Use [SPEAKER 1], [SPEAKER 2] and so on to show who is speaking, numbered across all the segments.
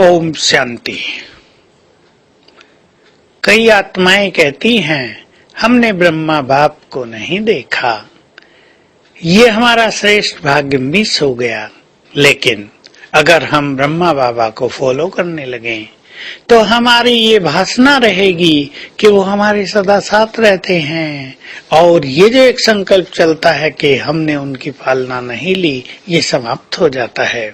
[SPEAKER 1] ओम शांति। कई आत्माएं कहती हैं हमने ब्रह्मा बाप को नहीं देखा, ये हमारा श्रेष्ठ भाग्य मिस हो गया। लेकिन अगर हम ब्रह्मा बाबा को फॉलो करने लगे तो हमारी ये भासना रहेगी कि वो हमारे सदा साथ रहते हैं, और ये जो एक संकल्प चलता है कि हमने उनकी पालना नहीं ली, ये समाप्त हो जाता है।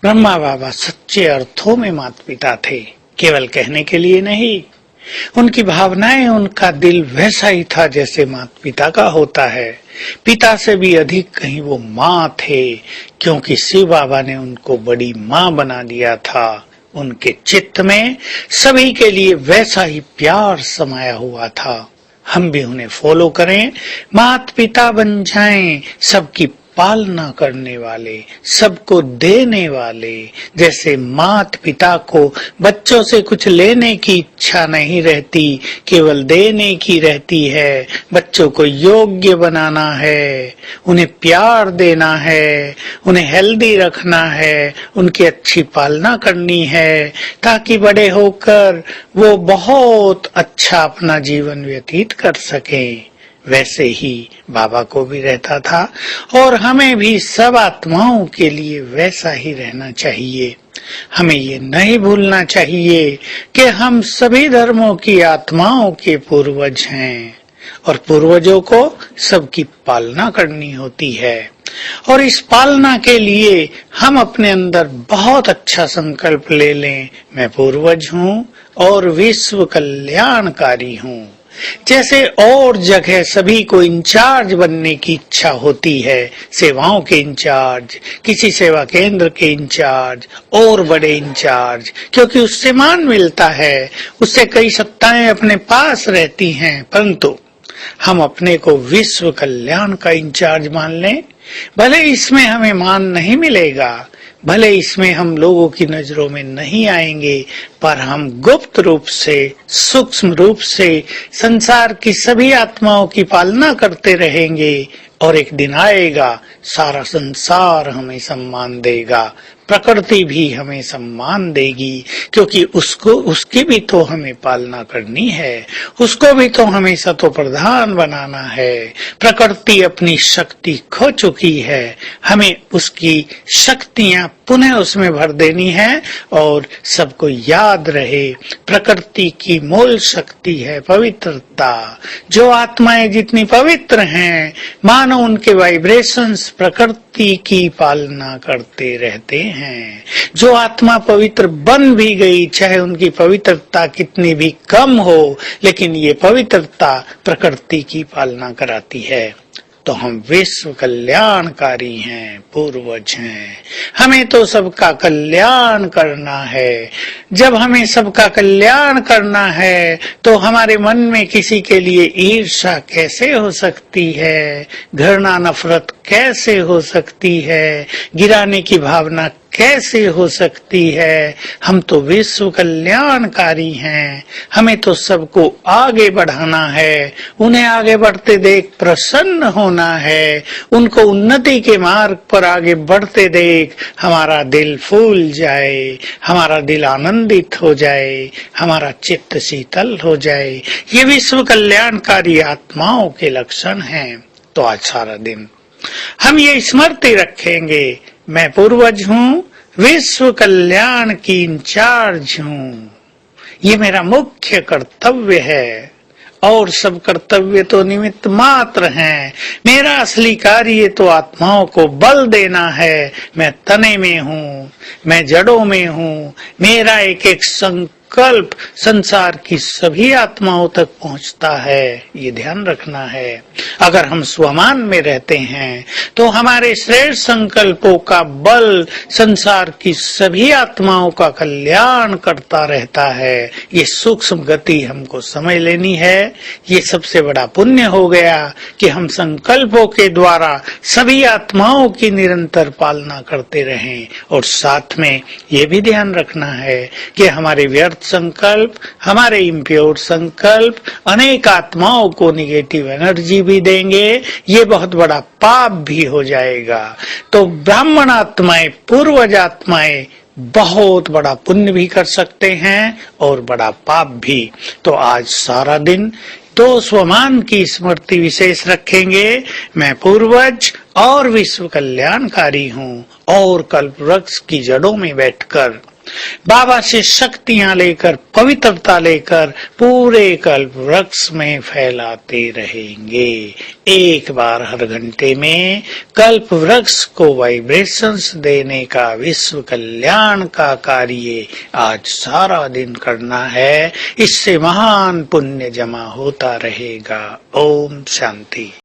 [SPEAKER 1] ब्रह्मा बाबा सच्चे अर्थों में माता पिता थे, केवल कहने के लिए नहीं। उनकी भावनाएं, उनका दिल वैसा ही था जैसे माता पिता का होता है। पिता से भी अधिक कहीं वो माँ थे, क्योंकि शिव बाबा ने उनको बड़ी माँ बना दिया था। उनके चित्त में सभी के लिए वैसा ही प्यार समाया हुआ था। हम भी उन्हें फॉलो करें, माता पिता बन जाएं, सबकी पालना करने वाले, सबको देने वाले। जैसे माता पिता को बच्चों से कुछ लेने की इच्छा नहीं रहती, केवल देने की रहती है। बच्चों को योग्य बनाना है, उन्हें प्यार देना है, उन्हें हेल्दी रखना है, उनकी अच्छी पालना करनी है, ताकि बड़े होकर वो बहुत अच्छा अपना जीवन व्यतीत कर सकें। वैसे ही बाबा को भी रहता था, और हमें भी सब आत्माओं के लिए वैसा ही रहना चाहिए। हमें ये नहीं भूलना चाहिए कि हम सभी धर्मों की आत्माओं के पूर्वज हैं, और पूर्वजों को सबकी पालना करनी होती है। और इस पालना के लिए हम अपने अंदर बहुत अच्छा संकल्प ले लें, मैं पूर्वज हूँ और विश्व कल्याणकारी हूँ। जैसे और जगह सभी को इंचार्ज बनने की इच्छा होती है, सेवाओं के इंचार्ज, किसी सेवा केंद्र के इंचार्ज और बड़े इंचार्ज, क्योंकि उससे मान मिलता है, उससे कई सत्ताएं अपने पास रहती हैं। परंतु हम अपने को विश्व कल्याण का इंचार्ज मान लें, भले इसमें हमें मान नहीं मिलेगा, भले इसमें हम लोगों की नजरों में नहीं आएंगे, पर हम गुप्त रूप से, सूक्ष्म रूप से संसार की सभी आत्माओं की पालना करते रहेंगे। और एक दिन आएगा, सारा संसार हमें सम्मान देगा, प्रकृति भी हमें सम्मान देगी, क्योंकि उसकी भी तो हमें पालना करनी है, उसको भी तो हमें सतो प्रधान बनाना है। प्रकृति अपनी शक्ति खो चुकी है, हमें उसकी शक्तियां पुनः उसमें भर देनी है। और सबको याद रहे, प्रकृति की मूल शक्ति है पवित्रता। जो आत्माएं जितनी पवित्र हैं, मानो उनके वाइब्रेशंस प्रकृति की पालना करते रहते हैं। जो आत्मा पवित्र बन भी गई, चाहे उनकी पवित्रता कितनी भी कम हो, लेकिन ये पवित्रता प्रकृति की पालना कराती है। तो हम विश्व कल्याणकारी हैं, पूर्वज हैं, हमें तो सबका कल्याण करना है। जब हमें सबका कल्याण करना है तो हमारे मन में किसी के लिए ईर्ष्या कैसे हो सकती है, घृणा नफरत कैसे हो सकती है, गिराने की भावना कैसे हो सकती है। हम तो विश्व कल्याणकारी हैं, हमें तो सबको आगे बढ़ाना है, उन्हें आगे बढ़ते देख प्रसन्न होना है, उनको उन्नति के मार्ग पर आगे बढ़ते देख हमारा दिल फूल जाए, हमारा दिल आनंदित हो जाए, हमारा चित्त शीतल हो जाए। ये विश्व कल्याणकारी आत्माओं के लक्षण हैं। तो आज सारा दिन हम ये स्मृति रखेंगे, मैं पूर्वज हूँ, विश्व कल्याण की इंचार्ज हूँ, ये मेरा मुख्य कर्तव्य है, और सब कर्तव्य तो निमित्त मात्र हैं। मेरा असली कार्य तो आत्माओं को बल देना है। मैं तने में हूँ, मैं जड़ों में हूँ, मेरा एक एक संकल्प संसार की सभी आत्माओं तक पहुंचता है, ये ध्यान रखना है। अगर हम स्वमान में रहते हैं तो हमारे श्रेष्ठ संकल्पों का बल संसार की सभी आत्माओं का कल्याण करता रहता है। ये सूक्ष्म गति हमको समझ लेनी है। ये सबसे बड़ा पुण्य हो गया कि हम संकल्पों के द्वारा सभी आत्माओं की निरंतर पालना करते रहें। और साथ में ये भी ध्यान रखना है कि हमारे व्यर्थ संकल्प, हमारे इम्प्योर संकल्प अनेक आत्माओं को निगेटिव एनर्जी भी देंगे, ये बहुत बड़ा पाप भी हो जाएगा। तो ब्राह्मण आत्माएं, पूर्वज आत्माएं बहुत बड़ा पुण्य भी कर सकते हैं और बड़ा पाप भी। तो आज सारा दिन तो स्वमान की स्मृति विशेष रखेंगे। मैं पूर्वज और विश्व कल्याणकारी हूँ और कल्प वृक्ष की जड़ों में बैठकर बाबा से शक्तियां लेकर, पवित्रता लेकर पूरे कल्प वृक्ष में फैलाते रहेंगे। एक बार हर घंटे में कल्प वृक्ष को वाइब्रेशंस देने का विश्व कल्याण का कार्य आज सारा दिन करना है। इससे महान पुण्य जमा होता रहेगा। ओम शांति।